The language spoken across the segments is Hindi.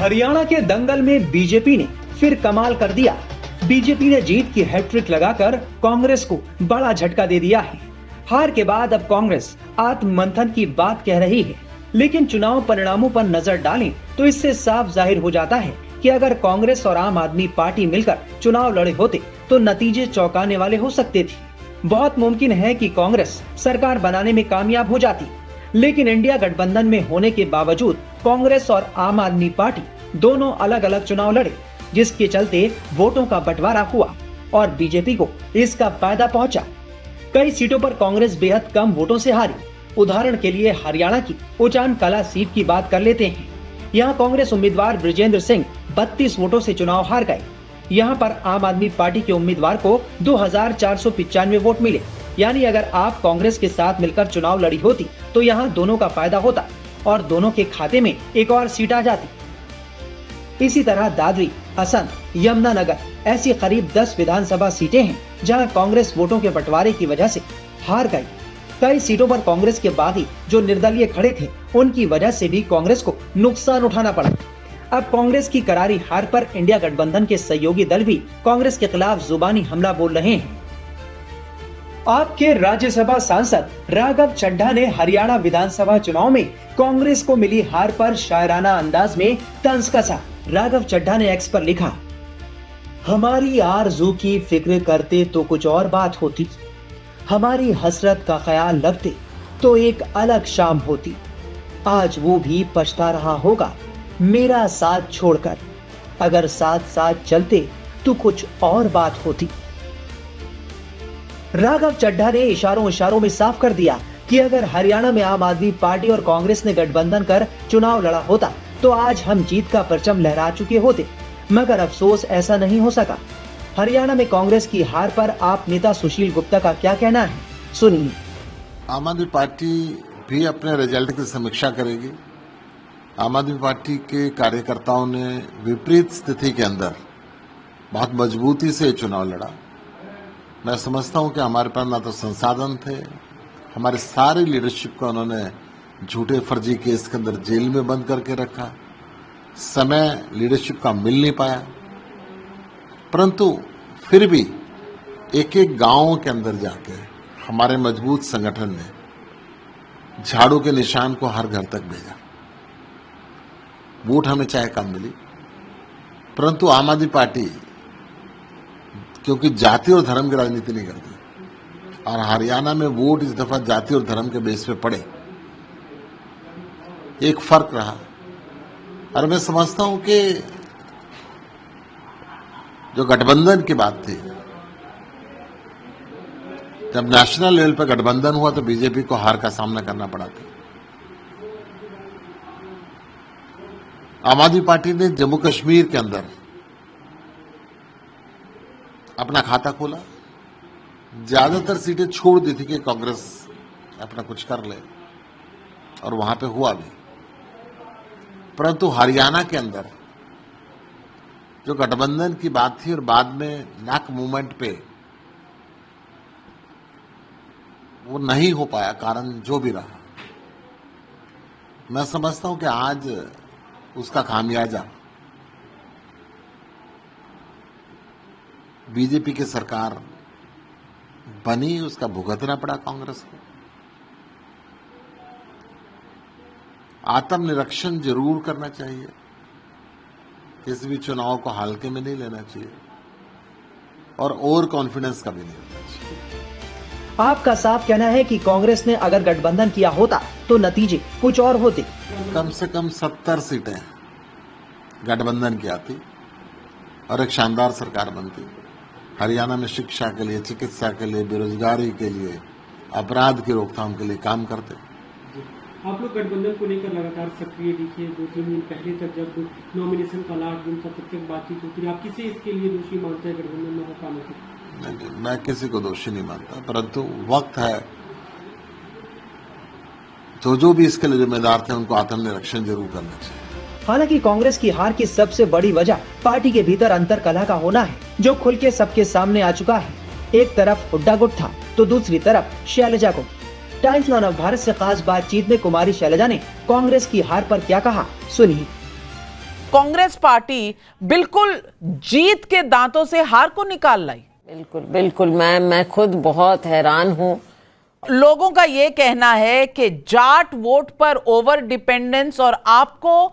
हरियाणा के दंगल में बीजेपी ने फिर कमाल कर दिया। बीजेपी ने जीत की हैट्रिक लगाकर कांग्रेस को बड़ा झटका दे दिया है। हार के बाद अब कांग्रेस आत्ममंथन की बात कह रही है, लेकिन चुनाव परिणामों पर नजर डालें तो इससे साफ जाहिर हो जाता है कि अगर कांग्रेस और आम आदमी पार्टी मिलकर चुनाव लड़े होते तो नतीजे चौंकाने वाले हो सकते थे। बहुत मुमकिन है कि कांग्रेस सरकार बनाने में कामयाब हो जाती, लेकिन इंडिया गठबंधन में होने के बावजूद कांग्रेस और आम आदमी पार्टी दोनों अलग अलग चुनाव लड़े, जिसके चलते वोटों का बंटवारा हुआ और बीजेपी को इसका फायदा पहुंचा। कई सीटों पर कांग्रेस बेहद कम वोटों से हारी। उदाहरण के लिए हरियाणा की उचान कला सीट की बात कर लेते हैं। यहाँ कांग्रेस उम्मीदवार ब्रिजेंद्र सिंह 32 वोटों से चुनाव हार गए। यहाँ पर आम आदमी पार्टी के उम्मीदवार को 2495 वोट मिले। यानी अगर आप कांग्रेस के साथ मिलकर चुनाव लड़ी होती तो यहाँ दोनों का फायदा होता और दोनों के खाते में एक और सीट आ जाती। इसी तरह दादरी, असंध, यमुनानगर ऐसी करीब 10 विधानसभा सीटें हैं जहां कांग्रेस वोटों के बंटवारे की वजह से हार गई। कई सीटों पर कांग्रेस के बागी जो निर्दलीय खड़े थे, उनकी वजह से भी कांग्रेस को नुकसान उठाना पड़ा। अब कांग्रेस की करारी हार पर इंडिया गठबंधन के सहयोगी दल भी कांग्रेस के खिलाफ जुबानी हमला बोल रहे हैं। आपके राज्यसभा सांसद राघव चड्ढा ने हरियाणा विधानसभा चुनाव में कांग्रेस को मिली हार पर शायराना अंदाज में तंज कसा। राघव चड्ढा ने एक्स पर लिखा, हमारी आरज़ू की फिक्र करते तो कुछ और बात होती, हमारी हसरत का ख्याल रखते तो एक अलग शाम होती। आज वो भी पछता रहा होगा मेरा साथ छोड़कर, अगर साथ साथ चलते तो कुछ और बात होती। राघव चड्ढा ने इशारों में साफ कर दिया कि अगर हरियाणा में आम आदमी पार्टी और कांग्रेस ने गठबंधन कर चुनाव लड़ा होता तो आज हम जीत का परचम लहरा चुके होते, मगर अफसोस ऐसा नहीं हो सका। हरियाणा में कांग्रेस की हार पर आप नेता सुशील गुप्ता का क्या कहना है, सुनिए। आम आदमी पार्टी भी अपने रिजल्ट की समीक्षा करेगी। आम आदमी पार्टी के कार्यकर्ताओं ने विपरीत स्थिति के अंदर बहुत मजबूती से चुनाव लड़ा। मैं समझता हूं कि हमारे पास ना तो संसाधन थे, हमारे सारे लीडरशिप को उन्होंने झूठे फर्जी केस के अंदर जेल में बंद करके रखा। समय लीडरशिप का मिल नहीं पाया, परंतु फिर भी एक एक गांव के अंदर जाके हमारे मजबूत संगठन ने झाड़ू के निशान को हर घर तक भेजा। वोट हमें चाहे कम मिली, परंतु आम आदमी पार्टी क्योंकि जाति और धर्म की राजनीति नहीं करती और हरियाणा में वोट इस दफा जाति और धर्म के बेस पे पड़े, एक फर्क रहा। और मैं समझता हूं कि जो गठबंधन की बात थी, जब नेशनल लेवल पर गठबंधन हुआ तो बीजेपी को हार का सामना करना पड़ा था। आम आदमी पार्टी ने जम्मू कश्मीर के अंदर अपना खाता खोला, ज्यादातर सीटें छोड़ दी थी कि कांग्रेस अपना कुछ कर ले, और वहां पे हुआ भी। परंतु हरियाणा के अंदर जो गठबंधन की बात थी और बाद में नैक मूवमेंट पे वो नहीं हो पाया, कारण जो भी रहा, मैं समझता हूं कि आज उसका खामियाजा बीजेपी की सरकार बनी, उसका भुगतना पड़ा कांग्रेस को। आत्मनिरीक्षण जरूर करना चाहिए, किसी भी चुनाव को हल्के में नहीं लेना चाहिए और ओवर कॉन्फिडेंस का भी नहीं होना चाहिए। आपका साफ कहना है कि कांग्रेस ने अगर गठबंधन किया होता तो नतीजे कुछ और होते। कम से कम 70 सीटें गठबंधन की आती और एक शानदार सरकार बनती। हरियाणा में शिक्षा के लिए, चिकित्सा के लिए, बेरोजगारी के लिए, अपराध की रोकथाम के लिए काम करते। आप लोग गठबंधन को लेकर लगातार सक्रिय दिखे। 2-3 दिन पहले तक जब नॉमिनेशन का लास्ट दिन तब तक बातचीत होती है, आप किसे इसके लिए दोषी मानते हैं गठबंधन में हो पाने के? नहीं, मैं किसी को दोषी नहीं मानता, परंतु वक्त है, जो भी इसके लिए जिम्मेदार थे उनको आत्मनिरीक्षण जरूर करना चाहिए। हालांकि कांग्रेस की हार की सबसे बड़ी वजह पार्टी के भीतर अंतर कलह का होना है, जो खुल के सबके सामने आ चुका है। एक तरफ हुड्डा गुट था तो दूसरी तरफ शैलजा गुट। टाइम्स नाउ भारत से खास बातचीत में कुमारी शैलजा ने कांग्रेस की हार पर क्या कहा, सुनिए। कांग्रेस पार्टी बिल्कुल जीत के दांतों से हार को निकाल लाई। बिल्कुल बिल्कुल, मैं खुद बहुत हैरान हूं। लोगों का यह कहना है कि जाट वोट पर ओवर डिपेंडेंस और आपको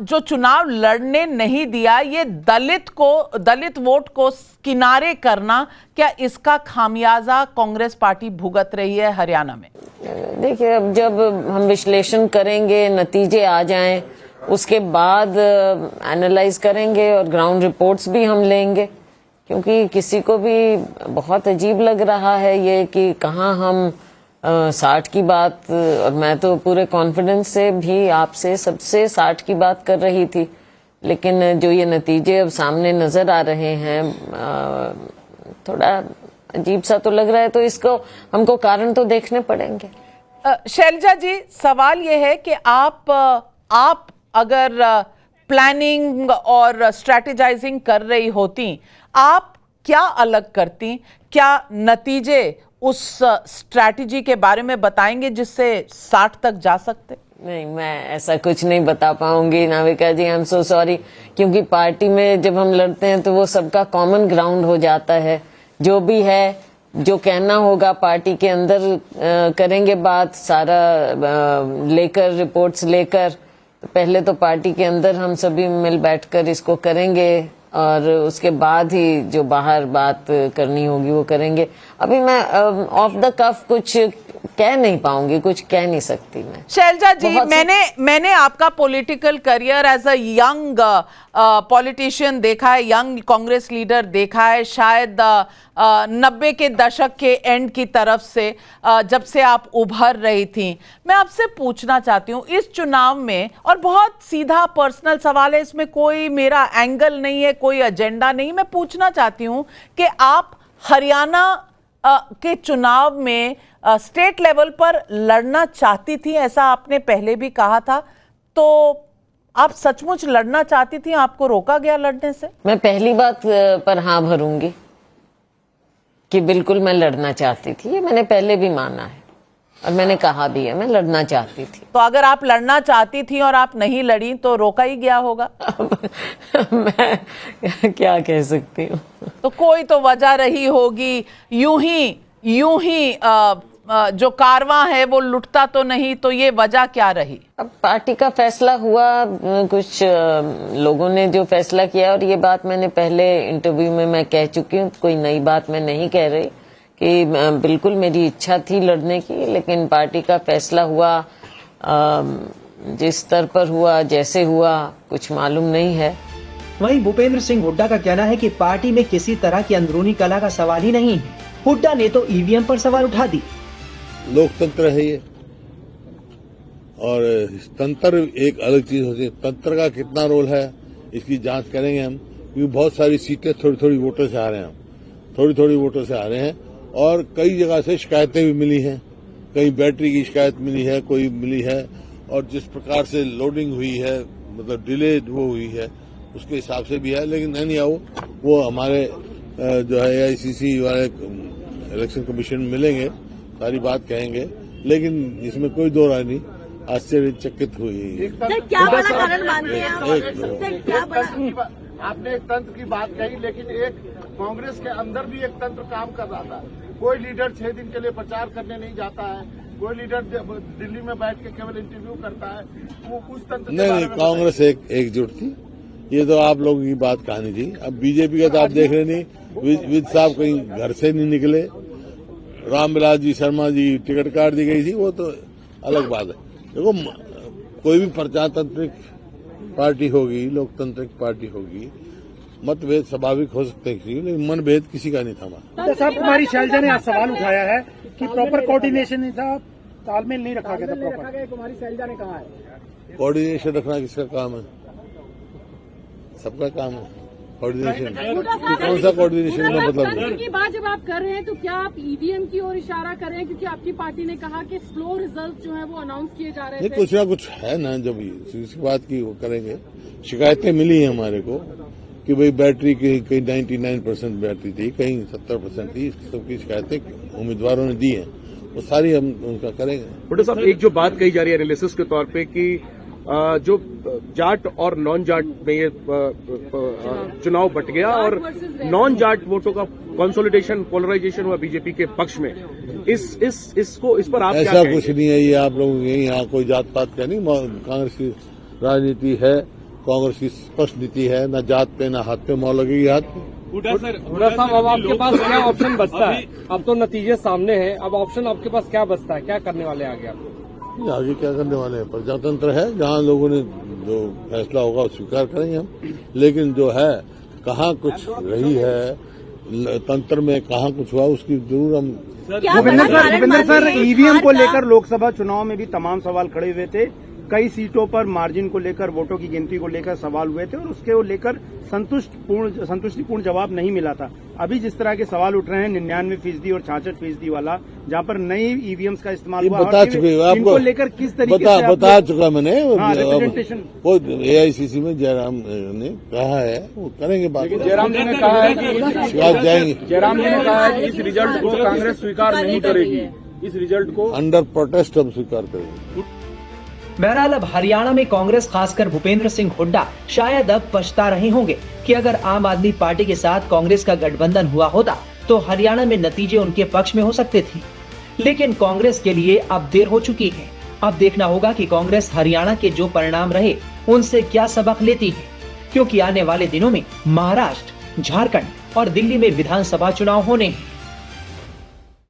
जो चुनाव लड़ने नहीं दिया, ये दलित वोट को किनारे करना, क्या इसका खामियाजा कांग्रेस पार्टी भुगत रही है हरियाणा में? देखिए, अब जब हम विश्लेषण करेंगे, नतीजे आ जाएं, उसके बाद एनालाइज करेंगे और ग्राउंड रिपोर्ट्स भी हम लेंगे, क्योंकि किसी को भी बहुत अजीब लग रहा है ये कि कहाँ हम 60 की बात, और मैं तो पूरे कॉन्फिडेंस से भी आपसे सबसे 60 की बात कर रही थी, लेकिन जो ये नतीजे अब सामने नजर आ रहे हैं थोड़ा अजीब सा तो लग रहा है, तो इसको हमको कारण तो देखने पड़ेंगे। शैलजा जी, सवाल ये है कि आप अगर प्लानिंग और स्ट्रेटेजाइजिंग कर रही होती, आप क्या अलग करती? क्या नतीजे उस स्ट्रैटेजी के बारे में बताएंगे जिससे 60 तक जा सकते? नहीं, मैं ऐसा कुछ नहीं बता पाऊंगी नाविका जी, आई एम सो सॉरी, क्योंकि पार्टी में जब हम लड़ते हैं तो वो सबका कॉमन ग्राउंड हो जाता है। जो भी है, जो कहना होगा पार्टी के अंदर करेंगे बात, सारा लेकर, रिपोर्ट्स लेकर, तो पहले तो पार्टी के अंदर हम सभी मिल बैठकर इसको करेंगे और उसके बाद ही जो बाहर बात करनी होगी वो करेंगे। अभी मैं ऑफ द कफ कुछ कह नहीं पाऊंगी, कुछ कह नहीं सकती मैं। शैलजा जी, मैंने आपका political career as a young politician देखा है, यंग कांग्रेस लीडर देखा है, शायद 90 के दशक के एंड की तरफ से, जब से आप उभर रही थी। मैं आपसे पूछना चाहती हूँ इस चुनाव में, और बहुत सीधा पर्सनल सवाल है, इसमें कोई मेरा एंगल नहीं है, कोई एजेंडा नहीं, मैं पूछना चाहती हूँ कि आप हरियाणा के चुनाव में स्टेट लेवल पर लड़ना चाहती थी, ऐसा आपने पहले भी कहा था, तो आप सचमुच लड़ना चाहती थी? आपको रोका गया लड़ने से? मैं पहली बात पर हाँ भरूंगी कि बिल्कुल मैं लड़ना चाहती थी, ये मैंने पहले भी माना है और मैंने कहा भी है, मैं लड़ना चाहती थी। तो अगर आप लड़ना चाहती थी और आप नहीं लड़ी तो रोका ही गया होगा? मैं क्या कह सकती हूँ। तो कोई तो वजह रही होगी, यूं ही जो कारवां है वो लुटता तो नहीं, तो ये वजह क्या रही? अब पार्टी का फैसला हुआ, कुछ लोगों ने जो फैसला किया, और ये बात मैंने पहले इंटरव्यू में मैं कह चुकी हूँ, कोई नई बात मैं नहीं कह रही, कि बिल्कुल मेरी इच्छा थी लड़ने की, लेकिन पार्टी का फैसला हुआ, जिस स्तर पर हुआ, जैसे हुआ, कुछ मालूम नहीं है। वहीं भूपेंद्र सिंह हुड्डा का कहना है कि पार्टी में किसी तरह की अंदरूनी कलह का सवाल ही नहीं है। हुड्डा ने तो ईवीएम पर सवाल उठा दी। लोकतंत्र है ये, और तंत्र एक अलग चीज होती है। तंत्र का कितना रोल है इसकी जांच करेंगे हम, क्योंकि बहुत सारी सीटें थोड़ी थोड़ी वोटों से आ रहे हैं, हम थोड़ी थोड़ी वोटों से आ रहे हैं, और कई जगह से शिकायतें भी मिली हैं, कहीं बैटरी की शिकायत मिली है, कोई मिली है, और जिस प्रकार से लोडिंग हुई है, मतलब डिले वो हुई है, उसके हिसाब से भी है। लेकिन नहीं आओ, वो हमारे जो है AICC वाले इलेक्शन कमीशन मिलेंगे, सारी बात कहेंगे, लेकिन इसमें कोई दो राय नहीं, आश्चर्यचकित हुई। क्या बड़ा कारण मानते हैं आप? आपने एक तंत्र की बात कही, लेकिन एक कांग्रेस के अंदर भी एक तंत्र काम कर रहा था। कोई लीडर 6 दिन के लिए प्रचार करने नहीं जाता है, कोई लीडर दिल्ली में बैठ के केवल इंटरव्यू करता है, वो उस तंत्र नहीं, कांग्रेस एकजुट थी, ये तो आप लोगों की बात कहानी थी। अब बीजेपी का तो आप देख रहे नहीं, विद साहब कहीं घर से नहीं निकले, रामविलास जी शर्मा जी टिकट काट दी गई थी, वो तो अलग बात है। देखो, कोई भी प्रजातांत्रिक पार्टी होगी, लोकतांत्रिक पार्टी होगी, मतभेद स्वाभाविक हो सकते हैं, लेकिन मनभेद किसी का नहीं था। साहब, कुमारी शैलजा ने आज सवाल उठाया है कि प्रॉपर कोऑर्डिनेशन नहीं था, तालमेल नहीं रखा गया था प्रॉपर। कुमारी शैलजा ने कहा है कोऑर्डिनेशन रखना किसका काम है? सबका काम है कोऑर्डिनेशन। कौन सा कोऑर्डिनेशन का मतलब की बात जब आप कर रहे हैं तो क्या आप ईवीएम की ओर इशारा कर रहे हैं? क्योंकि आपकी पार्टी ने कहा कि स्लो रिजल्ट जो है वो अनाउंस किए जा रहे थे। कुछ ना कुछ है ना, जब इसकी बात की वो करेंगे। शिकायतें मिली हैं हमारे को कि भाई बैटरी की कहीं 99% बैटरी थी, कहीं 70% थी, इस सबकी शिकायतें उम्मीदवारों ने दी हैं, वो सारी हम उनका करेंगे। बड़े साहब, एक जो बात कही जा रही है एनालिसिस के तौर पे कि जो जाट और नॉन जाट में ये चुनाव बट गया और नॉन जाट वोटों का कंसोलिडेशन, पोलराइजेशन हुआ बीजेपी के पक्ष में। इस पर आप क्या ऐसा कुछ नहीं है, ये आप लोगों के यहाँ कोई जात पात का नहीं। कांग्रेस की राजनीति है, कांग्रेस की स्पष्ट नीति है, न जात पे न हाथ पे मोहर लगेगी हाथ पे। हुड्डा साहब, अब आपके पास क्या ऑप्शन बचता है? अब तो नतीजे सामने हैं, अब ऑप्शन आपके पास क्या बचता है? क्या करने वाले आगे आप? आगे क्या करने वाले हैं? प्रजातंत्र है, जहाँ लोगों ने जो फैसला होगा वो स्वीकार करेंगे हम। लेकिन जो है कहाँ कुछ रही है तंत्र में, कहाँ कुछ हुआ, उसकी जरूर हम। भूपेंद्र सर, ईवीएम को लेकर लोकसभा चुनाव में भी तमाम सवाल खड़े हुए थे। कई सीटों पर मार्जिन को लेकर, वोटों की गिनती को लेकर सवाल हुए थे और उसके लेकर संतुष्टिपूर्ण जवाब नहीं मिला था। अभी जिस तरह के सवाल उठ रहे हैं 99% और 66% वाला, जहाँ पर नई ईवीएम्स का इस्तेमाल हुआ, बता चुके इनको लेकर किस तरीके से बता चुका मैंने। रिप्रेजेंटेशन वो एआईसीसी में जयराम ने कहा है, वो करेंगे बात। जयराम जी ने कहा है कि शिकायत जाएंगे। जयराम जी ने कहा है कि इस रिजल्ट को कांग्रेस स्वीकार नहीं करेगी। इस रिजल्ट को अंडर प्रोटेस्ट हम स्वीकार करेंगे। बहरहाल अब हरियाणा में कांग्रेस, खासकर भूपेंद्र सिंह हुड्डा शायद अब पछता रहे होंगे कि अगर आम आदमी पार्टी के साथ कांग्रेस का गठबंधन हुआ होता तो हरियाणा में नतीजे उनके पक्ष में हो सकते थे। लेकिन कांग्रेस के लिए अब देर हो चुकी है। अब देखना होगा कि कांग्रेस हरियाणा के जो परिणाम रहे उनसे क्या सबक लेती है, क्योंकि आने वाले दिनों में महाराष्ट्र, झारखंड और दिल्ली में विधानसभा चुनाव होने हैं।